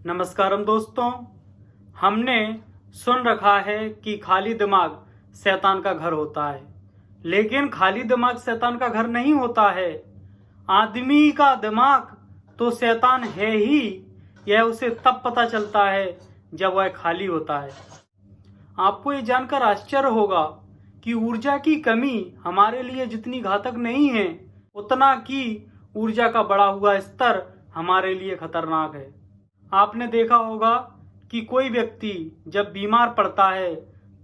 नमस्कारम दोस्तों। हमने सुन रखा है कि खाली दिमाग शैतान का घर होता है, लेकिन खाली दिमाग शैतान का घर नहीं होता है। आदमी का दिमाग तो शैतान है ही, यह उसे तब पता चलता है जब वह खाली होता है। आपको ये जानकर आश्चर्य होगा कि ऊर्जा की कमी हमारे लिए जितनी घातक नहीं है, उतना कि ऊर्जा का बढ़ा हुआ स्तर हमारे लिए खतरनाक है। आपने देखा होगा कि कोई व्यक्ति जब बीमार पड़ता है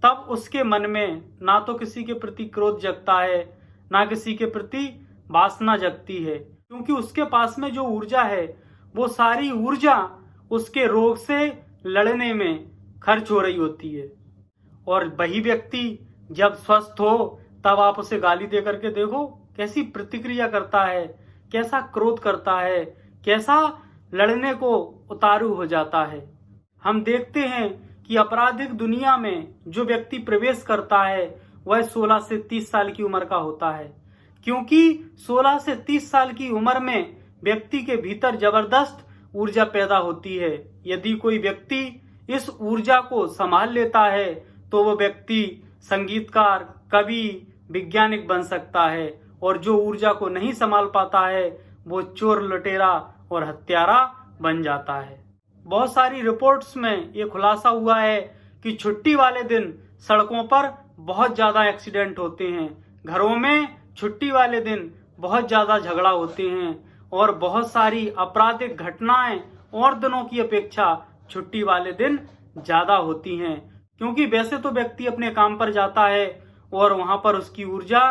तब उसके मन में ना तो किसी के प्रति क्रोध जगता है, ना किसी के प्रति वासना जगती है, क्योंकि उसके पास में जो ऊर्जा है वो सारी ऊर्जा उसके रोग से लड़ने में खर्च हो रही होती है। और वही व्यक्ति जब स्वस्थ हो तब आप उसे गाली दे करके देखो कैसी प्रतिक्रिया करता है, कैसा क्रोध करता है, कैसा लड़ने को उतारू हो जाता है। हम देखते हैं कि आपराधिक दुनिया में जो व्यक्ति प्रवेश करता है वह 16 से 30 साल की उम्र का होता है, क्योंकि 16 से 30 साल की उम्र में व्यक्ति के भीतर जबरदस्त ऊर्जा पैदा होती है। यदि कोई व्यक्ति इस ऊर्जा को संभाल लेता है तो वह व्यक्ति संगीतकार, कवि, वैज्ञानिक बन सकता है, और जो ऊर्जा को नहीं संभाल पाता है वो चोर, लुटेरा और हत्यारा बन जाता है। बहुत सारी रिपोर्ट्स में ये खुलासा हुआ है कि छुट्टी वाले दिन सड़कों पर बहुत ज्यादा एक्सीडेंट होते हैं, घरों में छुट्टी वाले दिन बहुत ज्यादा झगड़ा होते हैं, और बहुत सारी आपराधिक घटनाएं और दिनों की अपेक्षा छुट्टी वाले दिन ज्यादा होती हैं। क्योंकि वैसे तो व्यक्ति अपने काम पर जाता है और वहां पर उसकी ऊर्जा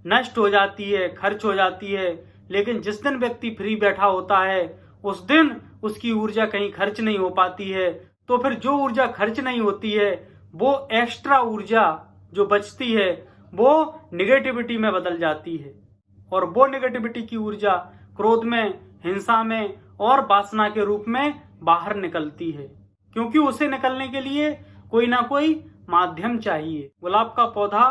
नष्ट हो जाती है, खर्च हो जाती है, लेकिन जिस दिन व्यक्ति फ्री बैठा होता है उस दिन उसकी ऊर्जा कहीं खर्च नहीं हो पाती है। तो फिर जो ऊर्जा खर्च नहीं होती है वो एक्स्ट्रा ऊर्जा जो बचती है वो निगेटिविटी में बदल जाती है, और वो निगेटिविटी की ऊर्जा क्रोध में, हिंसा में और वासना के रूप में बाहर निकलती है, क्योंकि उसे निकलने के लिए कोई ना कोई माध्यम चाहिए। गुलाब का पौधा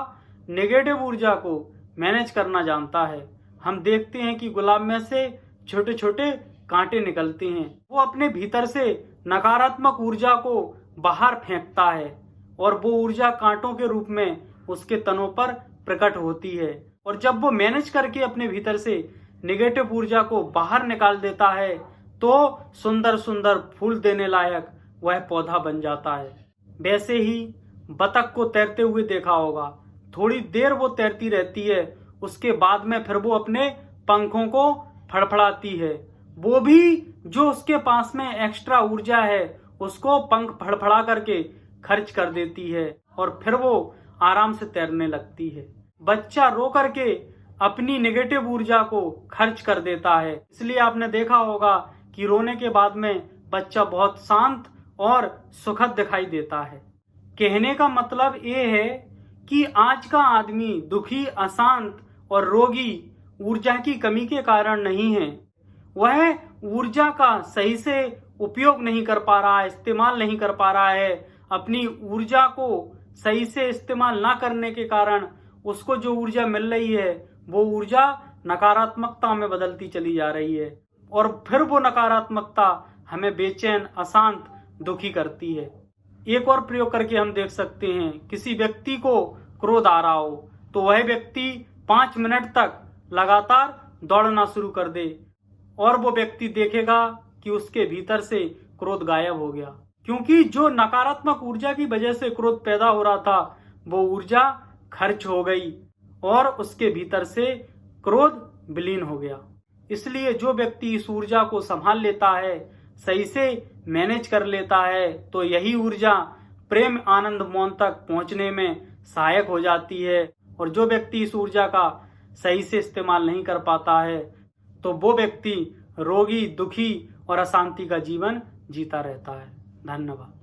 नेगेटिव ऊर्जा को मैनेज करना जानता है। हम देखते हैं कि गुलाब में से छोटे छोटे कांटे निकलते हैं, वो अपने भीतर से नकारात्मक ऊर्जा को बाहर फेंकता है, और वो ऊर्जा कांटों के रूप में उसके तनों पर प्रकट होती है। और जब वो मैनेज करके अपने भीतर से नेगेटिव ऊर्जा को बाहर निकाल देता है तो सुंदर सुंदर फूल देने लायक वह पौधा बन जाता है। वैसे ही बतख को तैरते हुए देखा होगा, थोड़ी देर वो तैरती रहती है, उसके बाद में फिर वो अपने पंखों को फड़फड़ाती है। वो भी जो उसके पास में एक्स्ट्रा ऊर्जा है उसको पंख फड़फड़ा करके खर्च कर देती है, और फिर वो आराम से तैरने लगती है। बच्चा रो करके अपनी नेगेटिव ऊर्जा को खर्च कर देता है, इसलिए आपने देखा होगा कि रोने के बाद में बच्चा बहुत शांत और सुखद दिखाई देता है। कहने का मतलब ये है कि आज का आदमी दुखी, अशांत और रोगी ऊर्जा की कमी के कारण नहीं है, वह ऊर्जा का सही से उपयोग नहीं कर पा रहा है, इस्तेमाल नहीं कर पा रहा है। अपनी ऊर्जा को सही से इस्तेमाल ना करने के कारण उसको जो ऊर्जा मिल रही है वो ऊर्जा नकारात्मकता में बदलती चली जा रही है, और फिर वो नकारात्मकता हमें बेचैन, अशांत, दुखी करती है। एक और प्रयोग करके हम देख सकते हैं, किसी व्यक्ति को क्रोध आ रहा हो तो वह व्यक्ति 5 मिनट तक लगातार दौड़ना शुरू कर दे, और वो व्यक्ति देखेगा कि उसके भीतर से क्रोध गायब हो गया, क्योंकि जो नकारात्मक ऊर्जा की वजह से क्रोध पैदा हो रहा था वो ऊर्जा खर्च हो गई और उसके भीतर से क्रोध विलीन हो गया। इसलिए जो व्यक्ति इस ऊर्जा को संभाल लेता है, सही से मैनेज कर लेता है, तो यही ऊर्जा प्रेम, आनंद, मौन तक पहुंचने में सहायक हो जाती है। और जो व्यक्ति इस ऊर्जा का सही से इस्तेमाल नहीं कर पाता है तो वो व्यक्ति रोगी, दुखी और अशांति का जीवन जीता रहता है। धन्यवाद।